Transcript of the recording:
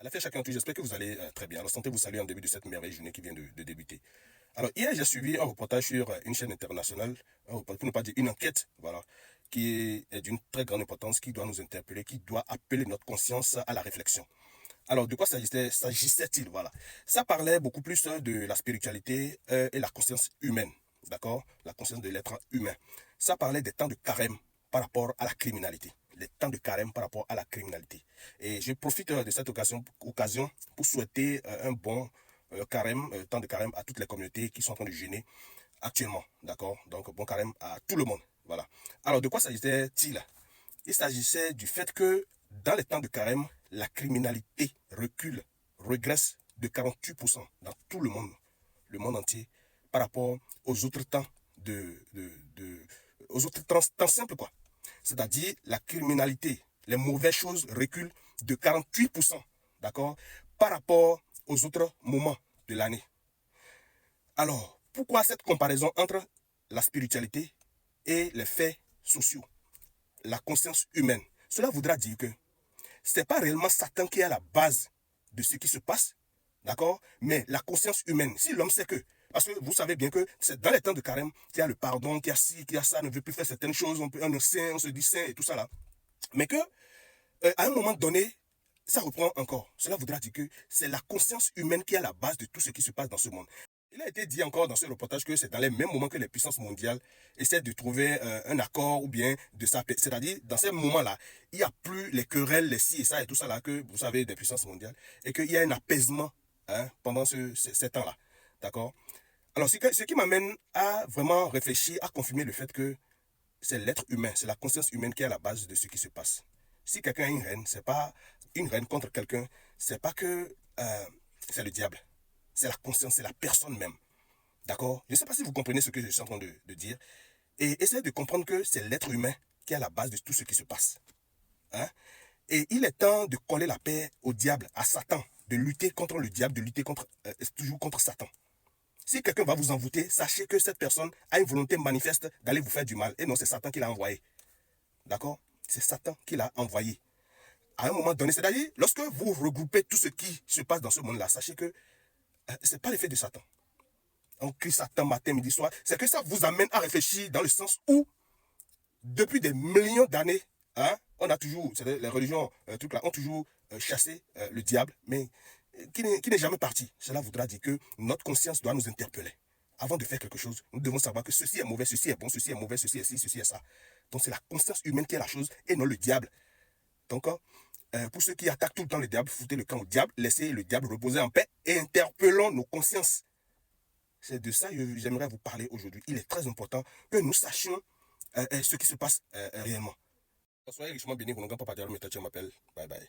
La fête chacun, j'espère que vous allez très bien. Alors, santé vous salue en début de cette merveilleuse journée qui vient de débuter. Alors, hier, j'ai suivi un reportage sur une chaîne internationale, pour ne pas dire une enquête, voilà, qui est d'une très grande importance, qui doit nous interpeller, qui doit appeler notre conscience à la réflexion. Alors, de quoi s'agissait-il, voilà. Ça parlait beaucoup plus de la spiritualité et la conscience humaine, d'accord? La conscience de l'être humain. Ça parlait des temps de carême par rapport à la criminalité. Les temps de carême par rapport à la criminalité. Et je profite de cette occasion pour souhaiter un bon carême, temps de carême à toutes les communautés qui sont en train de jeûner actuellement, d'accord? Donc, bon carême à tout le monde, voilà. Alors, de quoi s'agissait-il? Il s'agissait du fait que dans les temps de carême, la criminalité recule, régresse de 48% dans tout le monde entier, par rapport aux autres temps aux autres temps simples, quoi. C'est-à-dire la criminalité, les mauvaises choses reculent de 48%, d'accord, par rapport aux autres moments de l'année. Alors, pourquoi cette comparaison entre la spiritualité et les faits sociaux, la conscience humaine? Cela voudra dire que ce n'est pas réellement Satan qui est à la base de ce qui se passe, d'accord? Mais la conscience humaine, si l'homme sait que, parce que vous savez bien que c'est dans les temps de carême qu'il y a le pardon, qu'il y a ci, qu'il y a ça, ne veut plus faire certaines choses, on est saint, on se dit saint et tout ça là. Mais que, à un moment donné, ça reprend encore. Cela voudra dire que c'est la conscience humaine qui est à la base de tout ce qui se passe dans ce monde. Il a été dit encore dans ce reportage que c'est dans les mêmes moments que les puissances mondiales essaient de trouver un accord ou bien de sa paix. C'est-à-dire, dans ces moments-là, il n'y a plus les querelles, les ci et ça et tout ça là que vous savez des puissances mondiales et qu'il y a un apaisement pendant ces temps-là. D'accord? Alors, ce qui m'amène à vraiment réfléchir, à confirmer le fait que c'est l'être humain, c'est la conscience humaine qui est à la base de ce qui se passe. Si quelqu'un a une haine, c'est pas une haine contre quelqu'un, c'est pas que c'est le diable. C'est la conscience, c'est la personne même. D'accord? Je ne sais pas si vous comprenez ce que je suis en train de dire. Et essayez de comprendre que c'est l'être humain qui est à la base de tout ce qui se passe. Hein? Et il est temps de coller la paix au diable, à Satan, de lutter contre le diable, de lutter toujours contre Satan. Si quelqu'un va vous envoûter, sachez que cette personne a une volonté manifeste d'aller vous faire du mal. Et non, c'est Satan qui l'a envoyé. D'accord? C'est Satan qui l'a envoyé. À un moment donné, c'est-à-dire, lorsque vous regroupez tout ce qui se passe dans ce monde-là, sachez que ce n'est pas l'effet de Satan. On crie Satan matin, midi, soir. C'est que ça vous amène à réfléchir dans le sens où, depuis des millions d'années, on a toujours, les religions, trucs là, ont toujours chassé le diable, mais qui n'est jamais parti. Cela voudra dire que notre conscience doit nous interpeller. Avant de faire quelque chose, nous devons savoir que ceci est mauvais, ceci est bon, ceci est mauvais, ceci est ci, ceci est ça. Donc c'est la conscience humaine qui est la chose et non le diable. Donc, pour ceux qui attaquent tout le temps le diable, foutez le camp au diable, laissez le diable reposer en paix et interpellons nos consciences. C'est de ça que j'aimerais vous parler aujourd'hui. Il est très important que nous sachions ce qui se passe réellement. Soyez richement bénis, vous n'avez pas parlé, mais m'appelle. Bye bye.